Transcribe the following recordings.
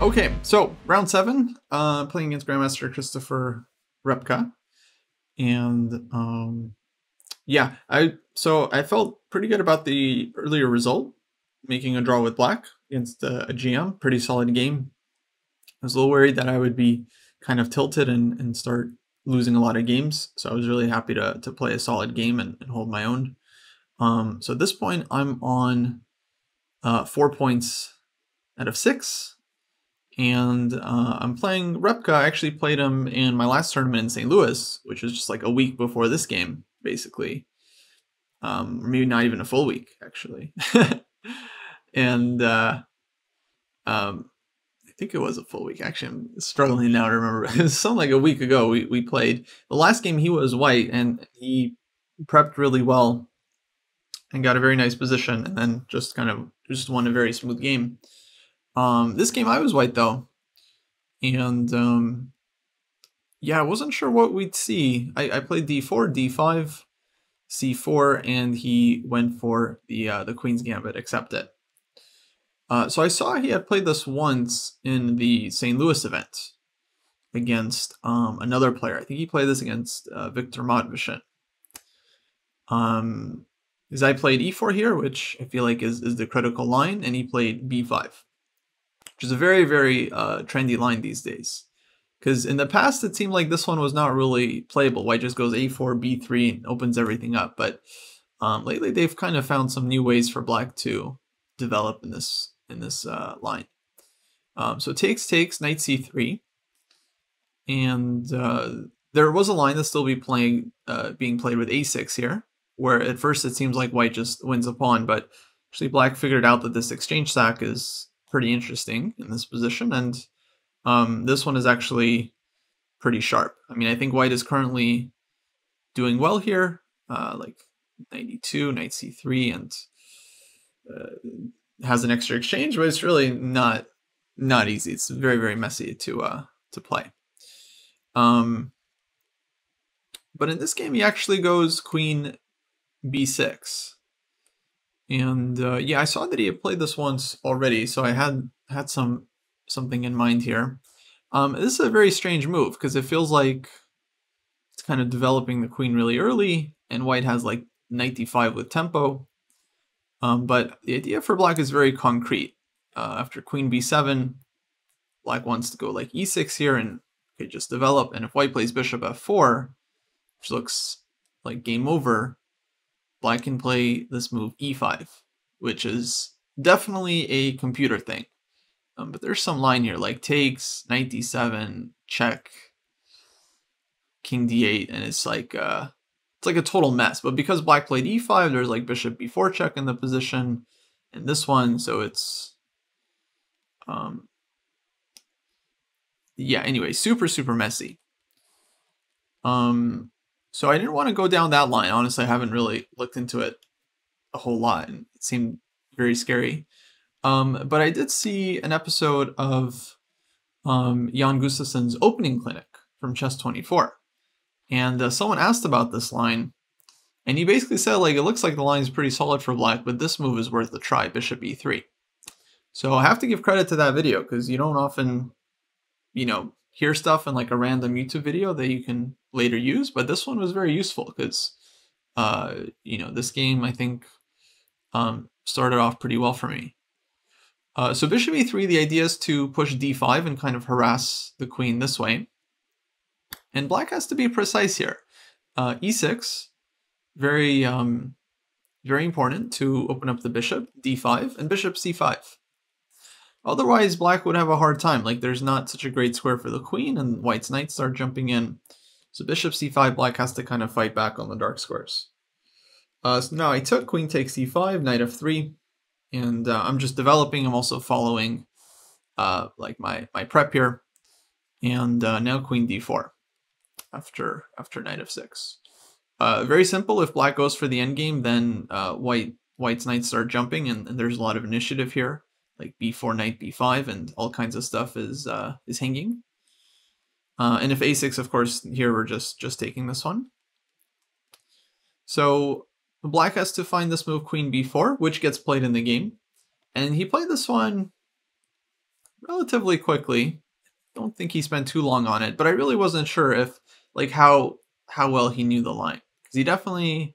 Okay, so round 7, playing against Grandmaster Christopher Repka, and yeah, I felt pretty good about the earlier result, making a draw with Black against a GM, pretty solid game. I was a little worried that I would be kind of tilted and start losing a lot of games, so I was really happy to play a solid game and hold my own. So at this point, I'm on 4 points out of 6. And I'm playing Repka. I actually played him in my last tournament in St. Louis, which was just like a week before this game, basically. Or maybe not even a full week, actually. And I think it was a full week. Actually, I'm struggling now to remember. It was something like a week ago we played. The last game he was white, and he prepped really well and got a very nice position, and then just won a very smooth game. This game I was white though, and yeah, I wasn't sure what we'd see. I played d4, d5, c4, and he went for the Queen's Gambit, accept it. So I saw he had played this once in the St. Louis event against another player. I think he played this against Victor Modvishin. Because I played e4 here, which I feel like is the critical line, and he played b5. Which is a very, very trendy line these days. Because in the past, it seemed like this one was not really playable. White just goes a4, b3, and opens everything up. But lately, they've kind of found some new ways for Black to develop in this line. So takes, knight c3. And there was a line that's still being played with a6 here, where at first it seems like White just wins a pawn, but actually Black figured out that this exchange sack is pretty interesting in this position, and this one is actually pretty sharp. I mean, I think White is currently doing well here, like knight e2, knight c3, and has an extra exchange, but it's really not easy. It's very, very messy to play. But in this game, he actually goes queen b6. And yeah, I saw that he had played this once already, so I had something in mind here. This is a very strange move because it feels like it's kind of developing the queen really early, and White has like knight d5 with tempo. But the idea for Black is very concrete. After queen b7, Black wants to go like e6 here and just develop. And if White plays bishop f4, which looks like game over, Black can play this move e5, which is definitely a computer thing. But there's some line here, like takes, knight d7, check, king d8, and it's like a total mess. But because Black played e5, there's like bishop b4 check in the position, and this one, so it's yeah. Anyway, super messy. So I didn't want to go down that line. Honestly, I haven't really looked into it a whole lot, and it seemed very scary. But I did see an episode of Jan Gustafsson's opening clinic from Chess24. And someone asked about this line, and he basically said, like, it looks like the line is pretty solid for Black, but this move is worth a try, bishop e3. So I have to give credit to that video, because you don't often, hear stuff in like a random YouTube video that you can later use, but this one was very useful because, this game, I think, started off pretty well for me. So bishop e3, the idea is to push d5 and kind of harass the queen this way. And Black has to be precise here. E6, very, very important to open up the bishop, d5, and bishop c5. Otherwise, Black would have a hard time. Like, there's not such a great square for the queen, and White's knights start jumping in. So bishop c5, Black has to kind of fight back on the dark squares. So now I took queen takes c5, knight f3, and I'm just developing. I'm also following like my prep here, and now queen d4 after knight f6. Very simple. If Black goes for the endgame, then White's knights start jumping, and there's a lot of initiative here, like b4, knight b5, and all kinds of stuff is hanging. And if a6, of course, here we're just taking this one. So Black has to find this move queen b4, which gets played in the game. And he played this one relatively quickly. Don't think he spent too long on it, but I really wasn't sure if like how well he knew the line, because he definitely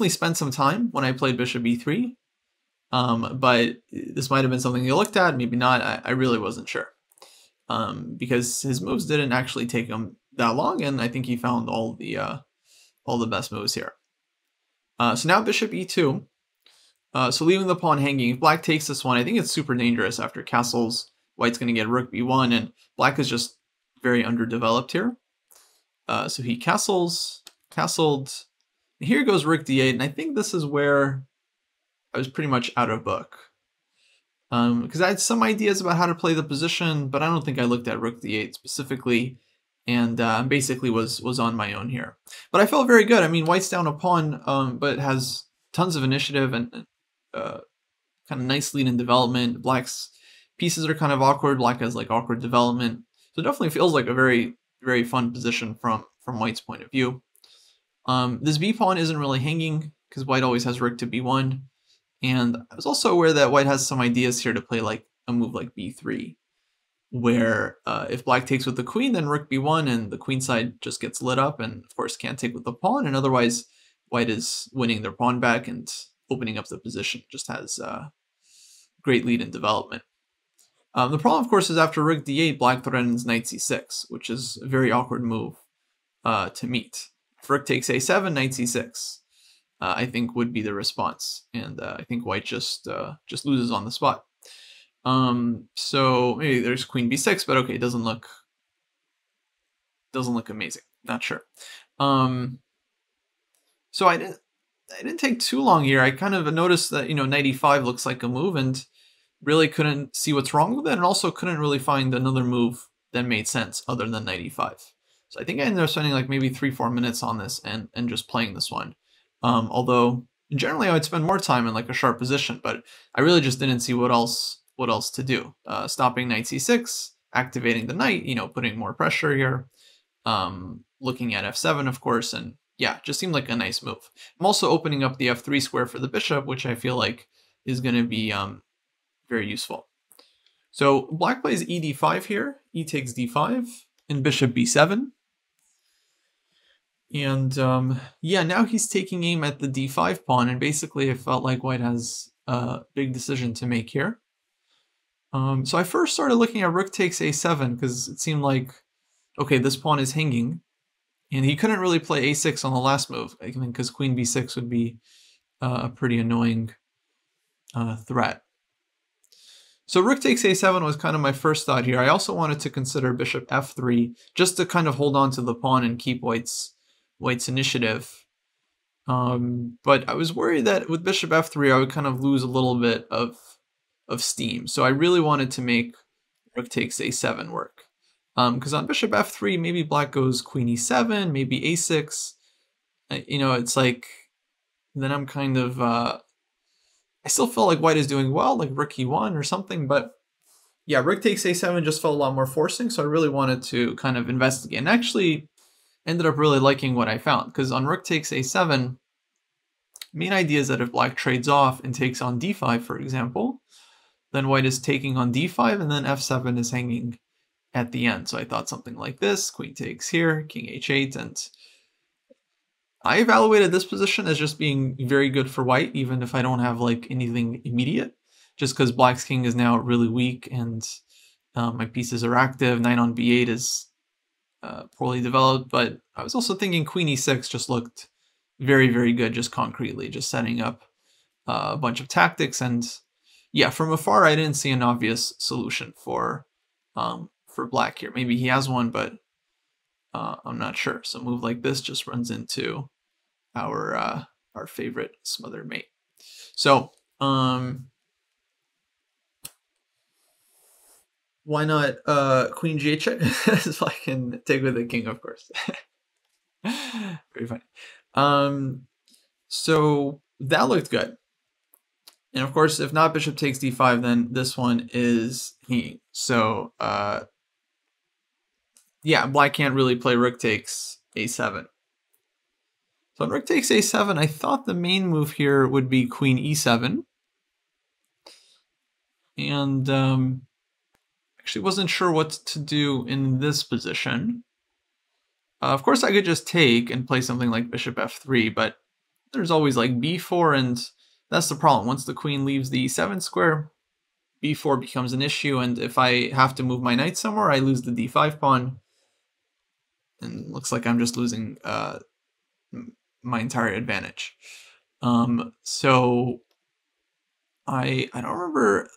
spent some time when I played bishop e3. But this might have been something he looked at, maybe not. I really wasn't sure, because his moves didn't actually take him that long, and I think he found all the best moves here. So now bishop e2. So leaving the pawn hanging. If black takes this one, I think it's super dangerous after castles. White's going to get rook b1, and black is just very underdeveloped here. So he castled. Here goes rook d8, and I think this is where I was pretty much out of book. Because I had some ideas about how to play the position, but I don't think I looked at rook d8 specifically, and basically was on my own here. But I felt very good. I mean, white's down a pawn, but has tons of initiative and kind of nice lead in development. Black's pieces are kind of awkward. Black has like awkward development. So it definitely feels like a very, very fun position from white's point of view. This b pawn isn't really hanging because white always has rook to b1. And I was also aware that white has some ideas here to play like a move like b3, where if black takes with the queen, then rook b1, and the queen side just gets lit up, and of course can't take with the pawn, and otherwise white is winning their pawn back and opening up the position. Just has great lead in development. The problem, of course, is after rook d8, black threatens knight c6, which is a very awkward move to meet. If rook takes a7, knight c6. I think would be the response, and I think white just loses on the spot. So maybe there's queen b6, but okay, it doesn't look amazing. Not sure. So I didn't take too long here. I kind of noticed that knight e5 looks like a move, and really couldn't see what's wrong with it, and also couldn't really find another move that made sense other than knight e5. So I think I ended up spending like maybe 3-4 minutes on this and just playing this one. Although generally I would spend more time in like a sharp position, but I really just didn't see what else to do. Stopping knight c6, activating the knight, putting more pressure here, looking at f7, of course, and yeah, just seemed like a nice move. I'm also opening up the f3 square for the bishop, which I feel like is going to be very useful. So black plays e d5 here, e takes d5, and bishop b7. And yeah, now he's taking aim at the d5 pawn, and basically it felt like white has a big decision to make here. So I first started looking at rook takes a7 because it seemed like, okay, this pawn is hanging, and he couldn't really play a6 on the last move, I think, because queen b6 would be a pretty annoying threat. So rook takes a7 was kind of my first thought here. I also wanted to consider bishop f3 just to kind of hold on to the pawn and keep white's initiative. But I was worried that with bishop f3 I would kind of lose a little bit of steam. So I really wanted to make rook takes a7 work. Because on bishop f3 maybe black goes queen e7, maybe a6. It's like then I'm kind of I still feel like white is doing well, like rook e1 or something, but yeah, rook takes a7 just felt a lot more forcing, so I really wanted to kind of investigate, and actually ended up really liking what I found, because on rook takes a7, main idea is that if black trades off and takes on d5, for example, then white is taking on d5, and then f7 is hanging at the end. So I thought something like this, queen takes here, king h8, and I evaluated this position as just being very good for white, even if I don't have like anything immediate, just because black's king is now really weak and my pieces are active. Knight on b8 is poorly developed, but I was also thinking queen e6 just looked very, very good, just concretely, just setting up a bunch of tactics. And yeah, from afar, I didn't see an obvious solution for black here. Maybe he has one, but I'm not sure. So a move like this just runs into our favorite smothered mate. So why not queen g8 check? So I can take with the king, of course. Very funny. So that looked good. And of course, if not bishop takes d5, then this one is hanging. So yeah, black can't really play rook takes a7. So on rook takes a7, I thought the main move here would be queen e7. And Actually wasn't sure what to do in this position. Of course, I could just take and play something like bishop f3, but there's always like b4, and that's the problem. Once the queen leaves the e7 square, b4 becomes an issue, and if I have to move my knight somewhere, I lose the d5 pawn, and it looks like I'm just losing my entire advantage. So I don't remember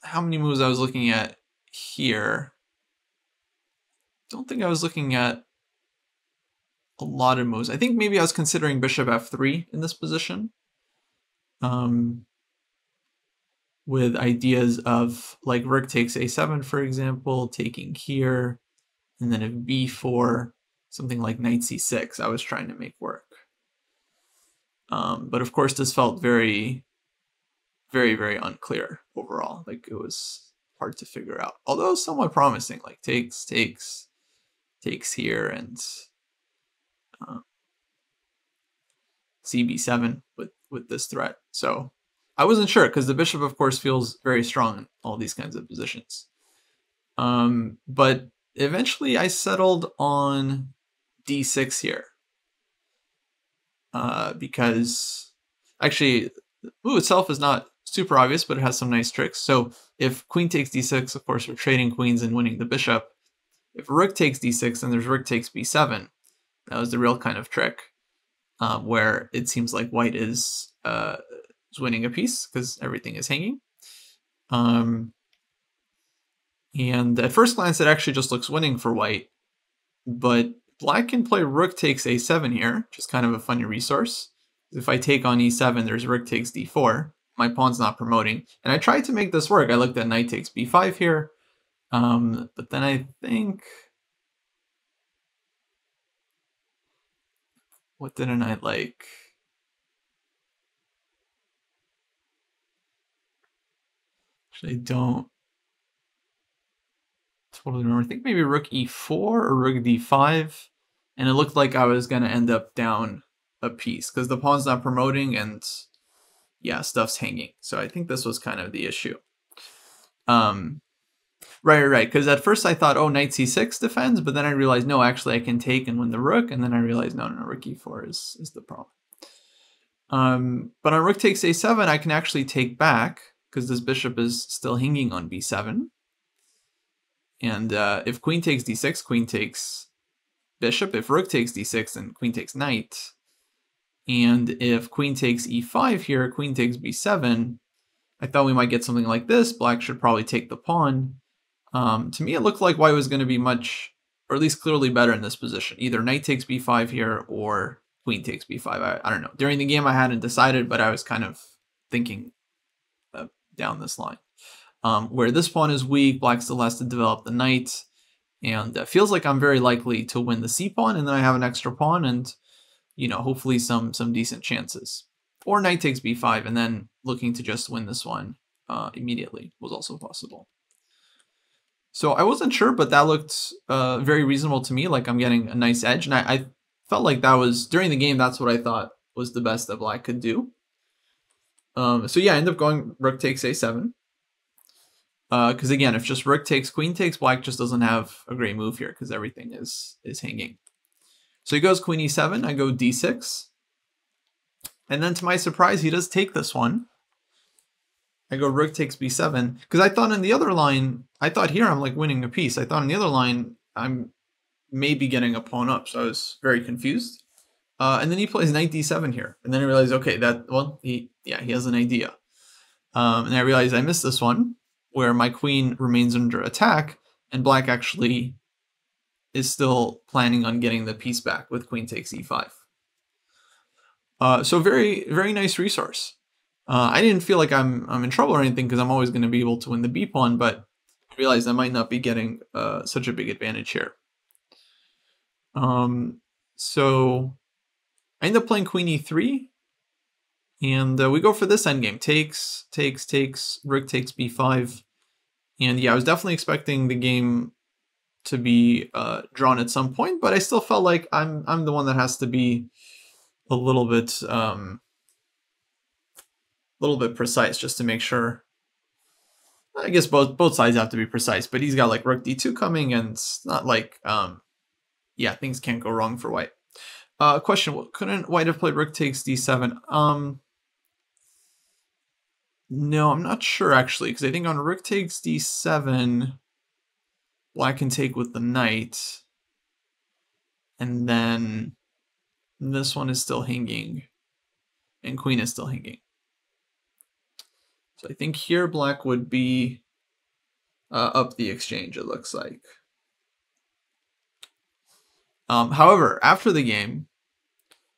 how many moves I was looking at here. Don't think I was looking at a lot of moves. I think maybe I was considering bishop f3 in this position. With ideas of like rook takes a7, for example, taking here, and then if b4, something like knight c6, I was trying to make work. But of course, this felt very, very, very unclear overall. Like it was hard to figure out, although somewhat promising. Like takes here, and cb7 with this threat. So I wasn't sure because the bishop, of course, feels very strong in all these kinds of positions. But eventually I settled on d6 here. Because actually the move itself is not super obvious, but it has some nice tricks. So if queen takes d6, of course, we're trading queens and winning the bishop. If rook takes d6, then there's rook takes b7. That was the real kind of trick, where it seems like white is winning a piece because everything is hanging. And at first glance, it actually just looks winning for white, but black can play rook takes a7 here, which is kind of a funny resource. If I take on e7, there's rook takes d4. My pawn's not promoting. And I tried to make this work. I looked at knight takes b5 here. But then I think... What didn't I like? Actually, I don't totally remember. I think maybe rook e4 or rook d5. And it looked like I was going to end up down a piece because the pawn's not promoting and yeah, stuff's hanging. So I think this was kind of the issue. Right. Because at first I thought, oh, knight c6 defends, but then I realized, no, actually I can take and win the rook. And then I realized, no, rook e4 is the problem. But on rook takes a7, I can actually take back because this bishop is still hanging on b7. And if queen takes d6, queen takes bishop. If rook takes d6, then queen takes knight. And if queen takes e5 here, queen takes b7, I thought we might get something like this. Black should probably take the pawn. To me, it looked like white was going to be much, or at least clearly better in this position. Either knight takes b5 here or queen takes b5. I don't know. During the game, I hadn't decided, but I was kind of thinking down this line. Where this pawn is weak, black still has to develop the knight. And feels like I'm very likely to win the c pawn, and then I have an extra pawn, and hopefully some decent chances. Or knight takes b5, and then looking to just win this one immediately was also possible. So I wasn't sure, but that looked very reasonable to me, like I'm getting a nice edge, and I felt like that was, during the game, that's what I thought was the best that black could do. So yeah, I ended up going rook takes a7. Because again, if just rook takes, queen takes, black just doesn't have a great move here because everything is hanging. So he goes queen e7, I go d6. And then to my surprise, he does take this one. I go rook takes b7. Because I thought in the other line, I thought here I'm like winning a piece. I thought in the other line, I'm maybe getting a pawn up. So I was very confused. And then he plays knight d7 here. And then I realized, okay, he has an idea. And I realized I missed this one, where my queen remains under attack, and black actually is still planning on getting the piece back with queen takes e5. So very, very nice resource. I didn't feel like I'm in trouble or anything because I'm always going to be able to win the b pawn, but I realized I might not be getting such a big advantage here. So I end up playing queen e3, and we go for this endgame. Takes, rook takes b5. And yeah, I was definitely expecting the game to be drawn at some point, but I still felt like I'm the one that has to be a little bit precise just to make sure I guess both sides have to be precise, but he's got like rook d2 coming, and it's not like yeah, things can't go wrong for white. Question: couldn't white have played rook takes d7? No, I'm not sure actually, because I think on rook takes d7, black can take with the knight, and then this one is still hanging, and queen is still hanging. So I think here black would be up the exchange, it looks like. However, after the game,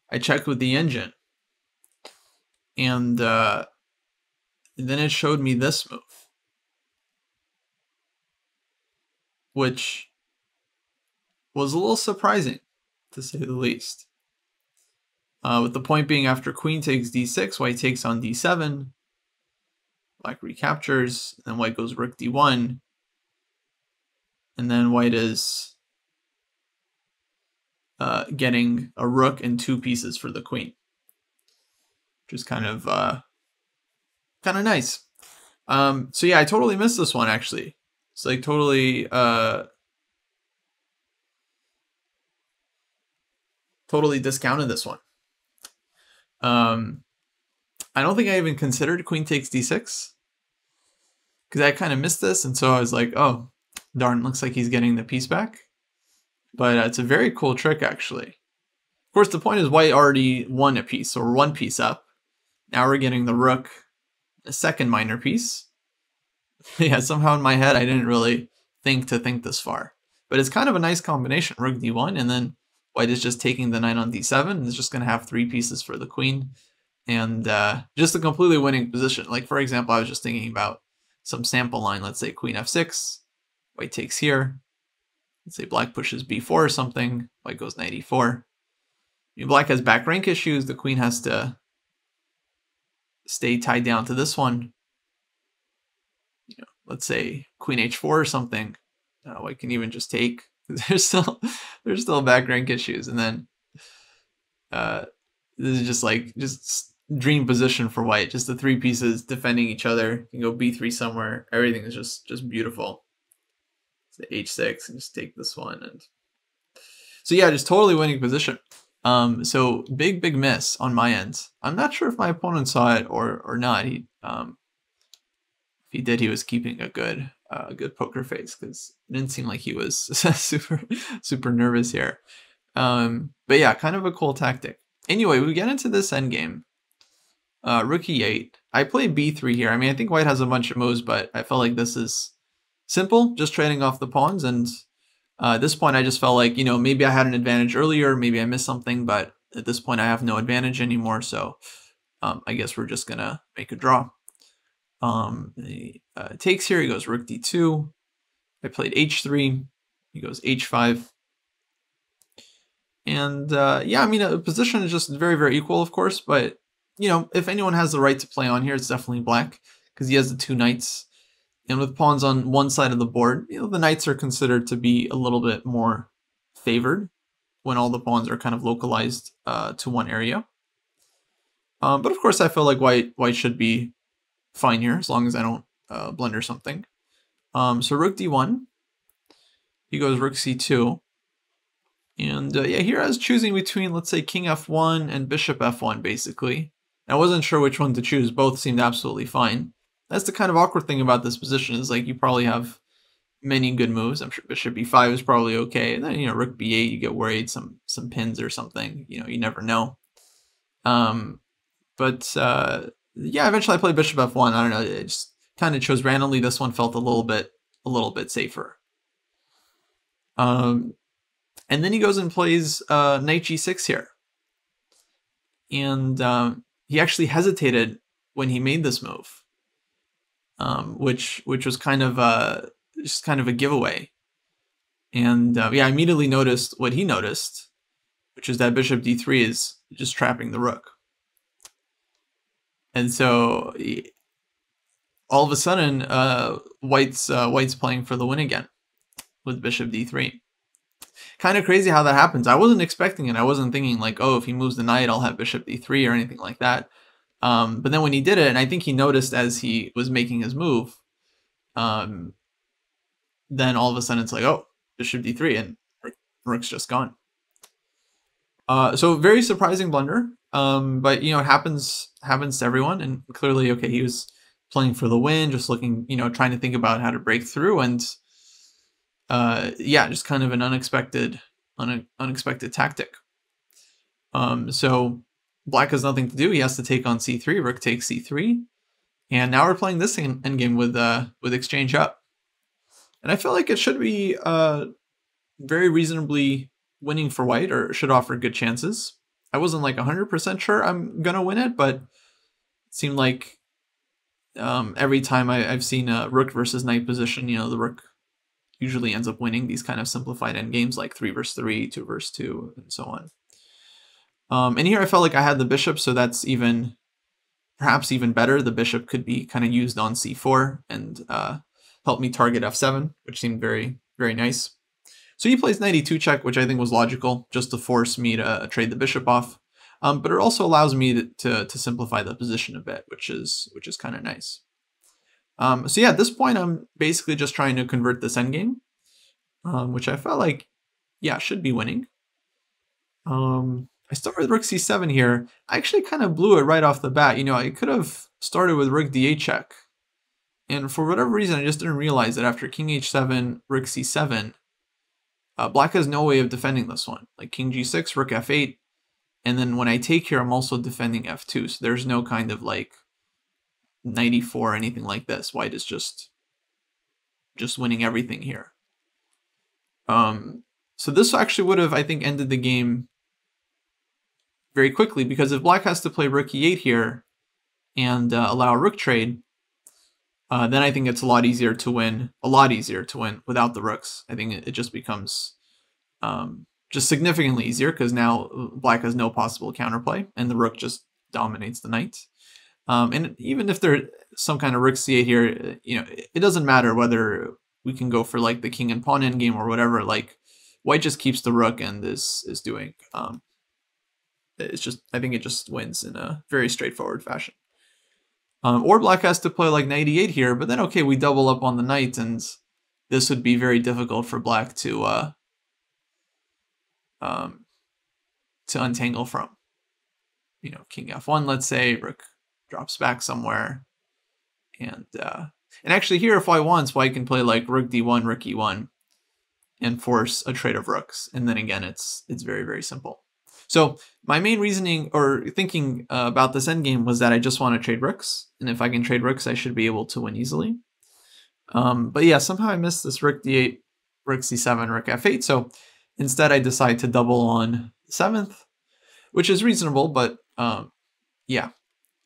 I checked with the engine, and then it showed me this move, which was a little surprising, to say the least. With the point being, after queen takes d6, white takes on d7, black recaptures, and white goes rook d1, and then white is getting a rook and 2 pieces for the queen, which is kind of nice. So yeah, I totally missed this one actually. It's like totally discounted this one. I don't think I even considered queen takes d6 because I kind of missed this, and so I was like, oh darn, looks like he's getting the piece back. But it's a very cool trick actually. Of course, the point is white already won a piece, so we're 1 piece up. Now we're getting the rook, a second minor piece. Yeah, somehow in my head I didn't really think this far. But it's kind of a nice combination, rook d1, and then white is just taking the knight on d7, and is just going to have 3 pieces for the queen. And just a completely winning position. Like, for example, I was just thinking about some sample line. Let's say queen f6, white takes here. Let's say black pushes b4 or something, white goes knight e4. Black has back rank issues, the queen has to stay tied down to this one. Let's say queen h4 or something. White can even just take. There's still back rank issues, and then this is just dream position for white. Just the 3 pieces defending each other. You can go b3 somewhere. Everything is just beautiful. So h6 and just take this one, and so yeah, just totally winning position. So big miss on my end. I'm not sure if my opponent saw it or not. He if he did, he was keeping a good poker face, because it didn't seem like he was super nervous here. But yeah, kind of a cool tactic. Anyway, we get into this endgame. Rook e8. I play b3 here. I mean, I think white has a bunch of moves, but I felt like this is simple, just trading off the pawns. And at this point, I just felt like, maybe I had an advantage earlier, maybe I missed something, but at this point, I have no advantage anymore. So I guess we're just gonna make a draw. He takes here. He goes rook d2. I played h3. He goes h5. And yeah, I mean, the position is just very equal, of course. But if anyone has the right to play on here, it's definitely black, because he has the 2 knights. And with pawns on one side of the board, the knights are considered to be a little bit more favored when all the pawns are kind of localized to one area. But of course, I feel like white should be fine here, as long as I don't blunder something. So rook d1. He goes rook c2. And yeah, here I was choosing between, let's say, king f1 and bishop f1, basically. I wasn't sure which one to choose. Both seemed absolutely fine. That's the kind of awkward thing about this position, is like you probably have many good moves. I'm sure bishop b5 is probably okay. And then, rook b8, you get worried, some pins or something. You never know. But yeah, eventually I played bishop f1. I don't know. It just kind of chose randomly. This one felt a little bit safer. And then he goes and plays knight g6 here. And he actually hesitated when he made this move. Which was kind of just kind of a giveaway. And yeah, I immediately noticed what he noticed, which is that bishop d3 is just trapping the rook. And so all of a sudden, white's playing for the win again with bishop d3. Kind of crazy how that happens. I wasn't expecting it. I wasn't thinking like, oh, if he moves the knight, I'll have bishop d3 or anything like that. But then when he did it, and I think he noticed as he was making his move, um, then all of a sudden it's like, oh, bishop d3, and rook's just gone. So very surprising blunder, but it happens to everyone, and clearly, okay, he was playing for the win, just looking, trying to think about how to break through, and yeah, just kind of an unexpected tactic. So black has nothing to do. He has to take on c3. Rook takes c3, and now we're playing this endgame with exchange up. And I feel like it should be very reasonably winning for white, or should offer good chances. I wasn't like 100% sure I'm gonna win it, but it seemed like every time I've seen a rook versus knight position, the rook usually ends up winning these kind of simplified endgames, like 3 versus 3, 2 versus 2, and so on. And here I felt like I had the bishop, so that's perhaps even better. The bishop could be kind of used on c4 and help me target f7, which seemed very, very nice. So he plays knight e2 check, which I think was logical, just to force me to trade the bishop off. But it also allows me to simplify the position a bit, which is kind of nice. So yeah, at this point, I'm basically just trying to convert this endgame, which I felt like, yeah, should be winning. I start with rook c7 here. I actually kind of blew it right off the bat. I could have started with rook d8 check. And for whatever reason, I just didn't realize that after king h7, rook c7, black has no way of defending this one. Like king g6, rook f8, and then when I take here, I'm also defending f2. So there's no kind of like knight e4 or anything like this. White is just winning everything here. So this actually would have, I think, ended the game very quickly, because if black has to play rook e8 here and allow a rook trade, then I think it's a lot easier to win without the rooks. I think it just becomes just significantly easier, because now black has no possible counterplay, and the rook just dominates the knight. And even if there's some kind of rook c8 here, it doesn't matter whether we can go for like the king and pawn endgame or whatever. Like white just keeps the rook and is doing. I think it just wins in a very straightforward fashion. Or black has to play like knight e8 here, but then okay, we double up on the knight, and this would be very difficult for black to untangle from. King f1, let's say, rook drops back somewhere, and actually here, if white wants, white can play like rook d1, rook e1, and force a trade of rooks, and then again, it's very, very simple. So my main reasoning or thinking about this endgame was that I just want to trade rooks, and if I can trade rooks, I should be able to win easily. But yeah, somehow I missed this rook d8, rook c7, rook f8, so instead I decide to double on 7th, which is reasonable, but yeah,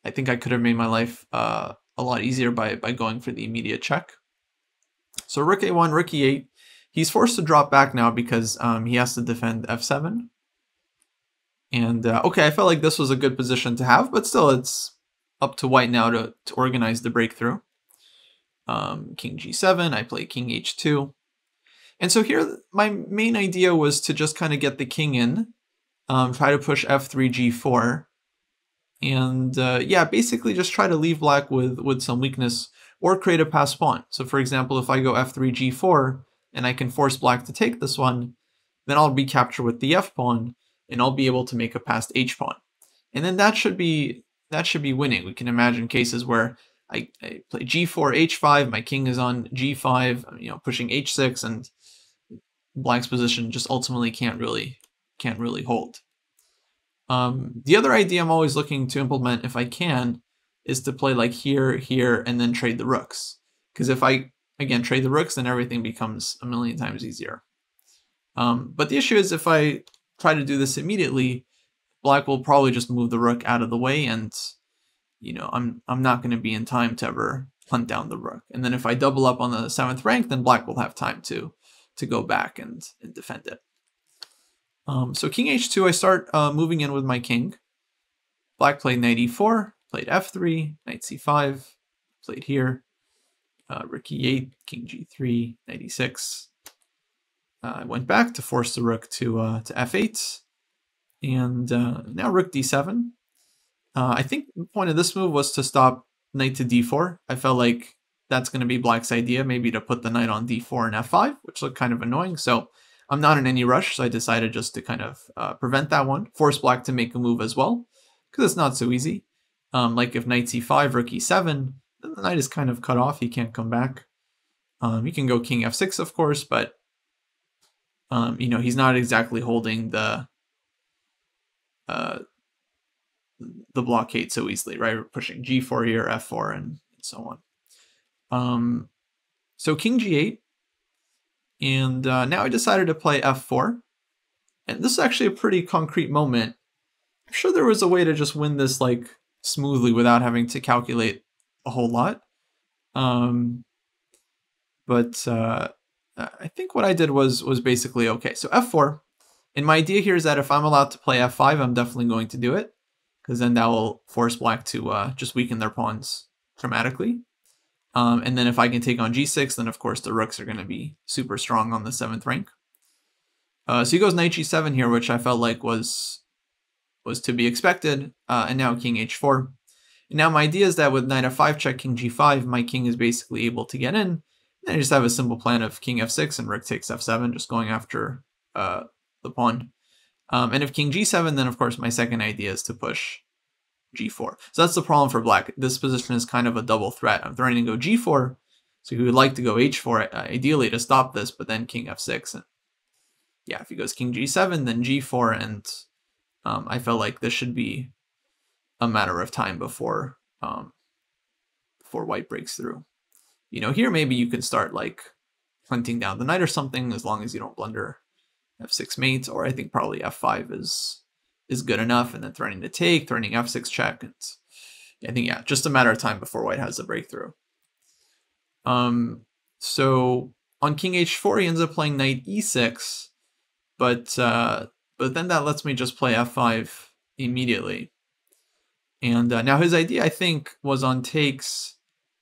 I think I could have made my life a lot easier by going for the immediate check. So rook a1, rook e8, he's forced to drop back now because he has to defend f7. And okay, I felt like this was a good position to have, but still it's up to white now to organize the breakthrough. King g7, I play king h2. And so here, my main idea was to just kind of get the king in, try to push f3, g4, and yeah, basically just try to leave black with some weakness or create a passed pawn. So for example, if I go f3, g4, and I can force black to take this one, then I'll recapture with the f pawn, and I'll be able to make a passed h pawn. And then that should be winning. We can imagine cases where I play g4, h5, my king is on g5, pushing h6, and black's position just ultimately can't really hold. The other idea I'm always looking to implement, if I can, is to play like here, here, and then trade the rooks. Because if I, again, trade the rooks, then everything becomes a million times easier. But the issue is if I try to do this immediately, black will probably just move the rook out of the way, and I'm not going to be in time to ever hunt down the rook. And then if I double up on the 7th rank, then black will have time to go back and defend it. So king h2, I start moving in with my king. Black played knight e4, played f3, knight c5, played here, rook e8, king g3, knight e6. I went back to force the rook to f8, and now rook d7. I think the point of this move was to stop knight to d4. I felt like that's going to be black's idea, maybe to put the knight on d4 and f5, which looked kind of annoying. So I'm not in any rush, so I decided just to kind of prevent that one, force black to make a move as well, because it's not so easy. Like if knight c5, rook e7, then the knight is kind of cut off. He can't come back. You can go king f6, of course, but you know, he's not exactly holding the blockade so easily, right? We're pushing g4 here, f4, and so on. So king g8, and now I decided to play f4, and this is actually a pretty concrete moment. I'm sure there was a way to just win this like smoothly without having to calculate a whole lot. But I think what I did was basically okay. So f4, and my idea here is that if I'm allowed to play f5, I'm definitely going to do it, because then that will force black to just weaken their pawns dramatically. And then if I can take on g6, then of course the rooks are going to be super strong on the 7th rank. So he goes knight g7 here, which I felt like was to be expected, and now king h4. And now my idea is that with knight f5 check king g5, my king is basically able to get in. And I just have a simple plan of king f6 and rook takes f7, just going after the pawn. And if king g7, then of course my second idea is to push g4. So that's the problem for black. This position is kind of a double threat. I'm threatening to go g4, so he would like to go h4 ideally to stop this, but then king f6. And yeah, if he goes king g7, then g4, and I felt like this should be a matter of time before white breaks through. You know, here maybe you can start like hunting down the knight or something, as long as you don't blunder f6 mate, or I think probably f5 is good enough, and then threatening to take, threatening f6 check, and I think, yeah, just a matter of time before white has the breakthrough. So on king h4, he ends up playing knight e6, but then that lets me just play f5 immediately. And now his idea, I think, was on takes,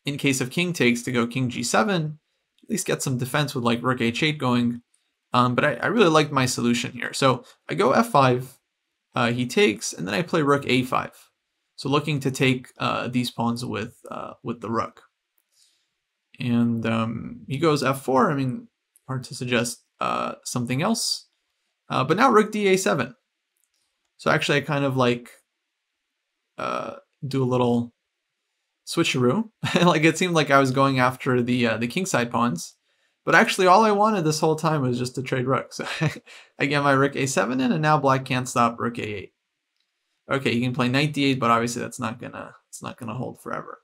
in case of king takes, to go king g7, at least get some defense with like rook h8 going. But I really liked my solution here. So I go f5, he takes, and then I play rook a5. So looking to take these pawns with the rook. And he goes f4. I mean, hard to suggest something else. But now rook da7. So actually I kind of like do a little switcheroo. Like it seemed like I was going after the kingside pawns, but actually all I wanted this whole time was just to trade rooks. So I get my rook a7 in, and now black can't stop rook a8. Okay, you can play knight d8, but obviously that's not gonna hold forever.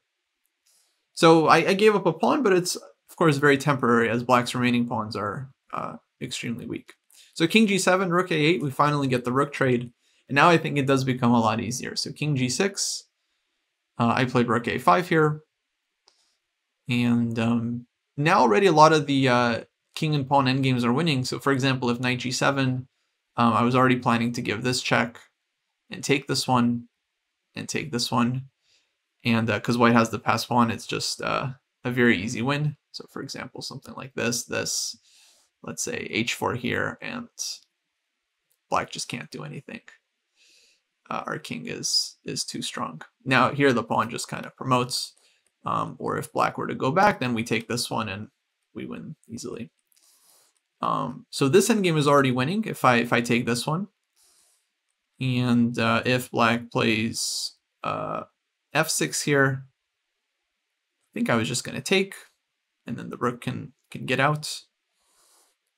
So I gave up a pawn, but it's of course very temporary, as black's remaining pawns are extremely weak. So king g7, rook a8, we finally get the rook trade, and now I think it does become a lot easier. So king g6, I played rook a5 here, and now already a lot of the king and pawn endgames are winning. So for example, if knight g7, I was already planning to give this check and take this one and take this one, and because white has the passed pawn, it's just a very easy win. So for example, something like this, let's say h4 here, and black just can't do anything. Our king is too strong. Now here the pawn just kind of promotes, or if black were to go back, then we take this one and we win easily. So this endgame is already winning if I take this one, and if black plays f6 here, I think I was just going to take, and then the rook can get out.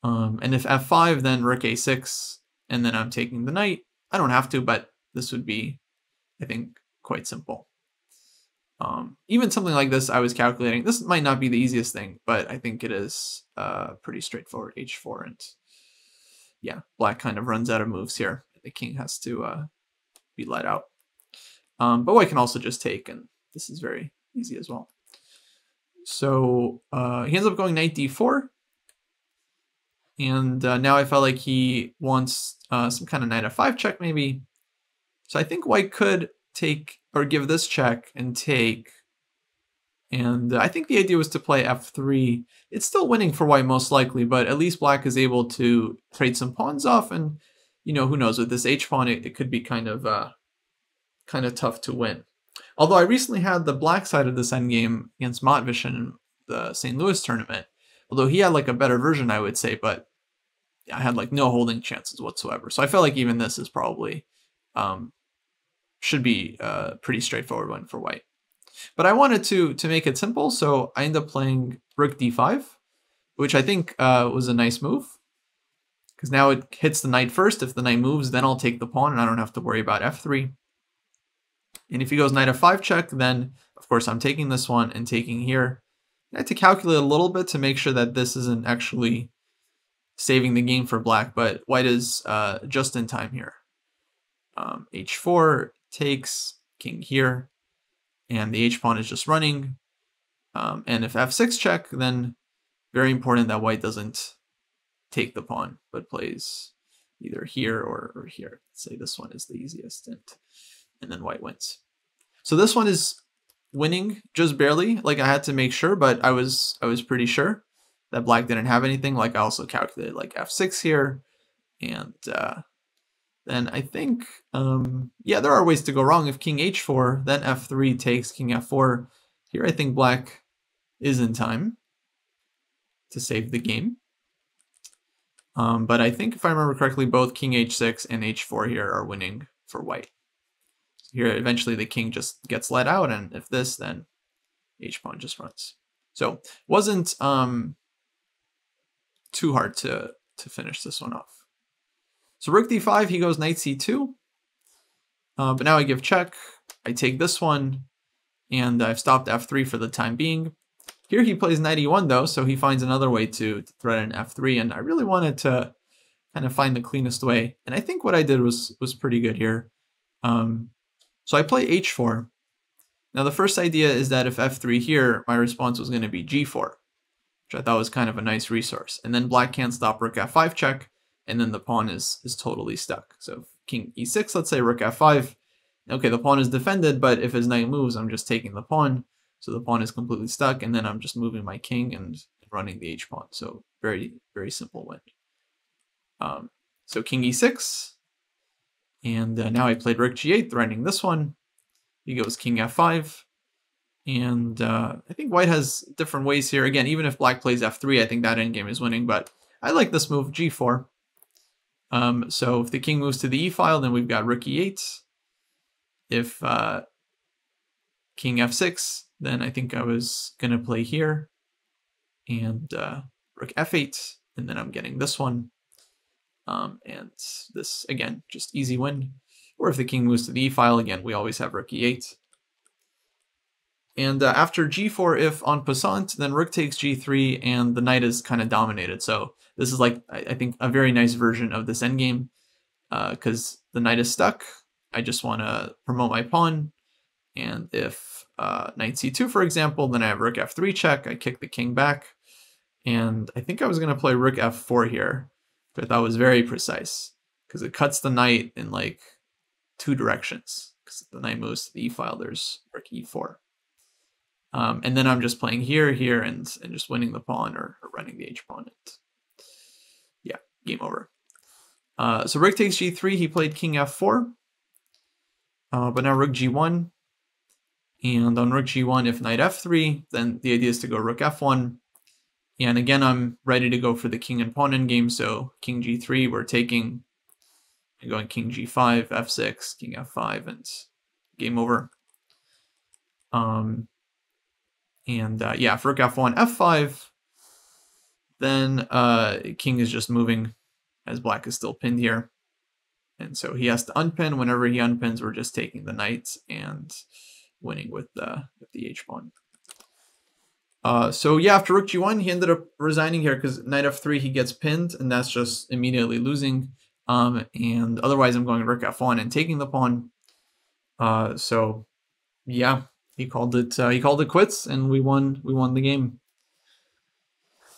And if f5, then rook a6, and then I'm taking the knight. I don't have to, but this would be, I think, quite simple. Even something like this, I was calculating. This might not be the easiest thing, but I think it is pretty straightforward. h4, and yeah, black kind of runs out of moves here. The king has to be let out. But white can also just take, and this is very easy as well. So he ends up going knight d4. And now I felt like he wants some kind of knight f5 check maybe. So I think white could take or give this check and take. And I think the idea was to play f3. It's still winning for white most likely, but at least black is able to trade some pawns off. And, you know, who knows, with this h-pawn, it could be kind of tough to win. Although I recently had the black side of this endgame against Matvician, and the St. Louis tournament. Although he had like a better version, I would say, but I had like no holding chances whatsoever. So I felt like even this is probably should be a pretty straightforward one for white. But I wanted to make it simple, so I ended up playing rook d5, which I think was a nice move. Because now it hits the knight first. If the knight moves, then I'll take the pawn, and I don't have to worry about f3. And if he goes knight f5 check, then of course I'm taking this one and taking here. I had to calculate a little bit to make sure that this isn't actually saving the game for black, but white is just in time here. h4 takes, king here, and the h-pawn is just running. And if f6 check, then very important that white doesn't take the pawn, but plays either here or here. Let's say this one is the easiest, and then white wins. So this one is winning just barely. Like I had to make sure, but I was pretty sure that black didn't have anything. Like I also calculated like f6 here, and then I think yeah, there are ways to go wrong. If king h4, then f3 takes, king f4. Here I think black is in time to save the game. But I think if I remember correctly, both king h6 and h4 here are winning for white. Here, eventually the king just gets let out, and if this, then h-pawn just runs. So wasn't too hard to finish this one off. So rook d5, he goes knight c2. But now I give check. I take this one, and I've stopped f3 for the time being. Here he plays knight e1 though, so he finds another way to threaten f3, and I really wanted to kind of find the cleanest way. And I think what I did was pretty good here. So I play h4. Now the first idea is that if f3 here, my response was going to be g4, which I thought was kind of a nice resource. And then black can't stop rook f5 check, and then the pawn is totally stuck. So king e6, let's say rook f5. Okay, the pawn is defended, but if his knight moves, I'm just taking the pawn. So the pawn is completely stuck, and then I'm just moving my king and running the h-pawn. So very, very simple win. So king e6, and now I played rook g8, threatening this one. He goes king f5, and I think white has different ways here. Again, even if black plays f3, I think that endgame is winning, but I like this move, g4. So if the king moves to the e-file, then we've got rook e8. If king f6, then I think I was going to play here, and rook f8, and then I'm getting this one. And this, again, just easy win. Or if the king moves to the e-file, again, we always have rook e8. And after g4, if en passant, then rook takes g3, and the knight is kind of dominated. So this is like, I think, a very nice version of this endgame, because the knight is stuck. I just want to promote my pawn. And if knight c2, for example, then I have rook f3 check. I kick the king back. And I think I was going to play rook f4 here, but that was very precise, because it cuts the knight in like two directions. Because if the knight moves to the e-file, there's rook e4. And then I'm just playing here, and just winning the pawn or running the h-pawn. Yeah, game over. So rook takes g3, he played king f4. But now rook g1. And on rook g1, if knight f3, then the idea is to go rook f1. And again, I'm ready to go for the king and pawn endgame. So king g3, we're taking, and going king g5, f6, king f5, and game over. Yeah, for rook f1, f5, then king is just moving as black is still pinned here. And so he has to unpin. Whenever he unpins, we're just taking the knight and winning with the h-pawn. So yeah, after rook g1, he ended up resigning here because knight f3, he gets pinned, and that's just immediately losing. And otherwise, I'm going rook f1 and taking the pawn. So yeah, he called it quits, and we won the game.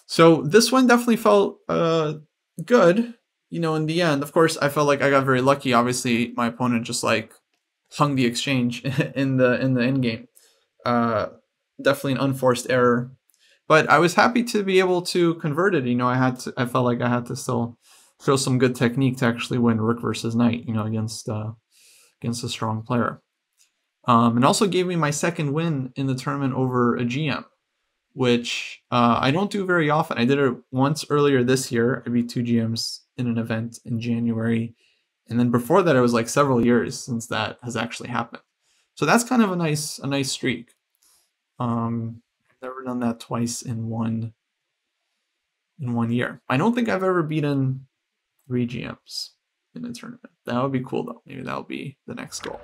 So this one definitely felt good. You know, in the end, of course, I felt like I got very lucky. Obviously, my opponent just like hung the exchange in the end game. Definitely an unforced error, but I was happy to be able to convert it. You know, I felt like I had to still show some good technique to actually win rook versus knight, you know, against a strong player. And also gave me my second win in the tournament over a GM. which I don't do very often. I did it once earlier this year. I beat 2 GMs in an event in January. And then before that, it was like several years since that has actually happened. So that's kind of a nice streak. I've never done that twice in one year. I don't think I've ever beaten 3 GMs in a tournament. That would be cool though. Maybe that will be the next goal.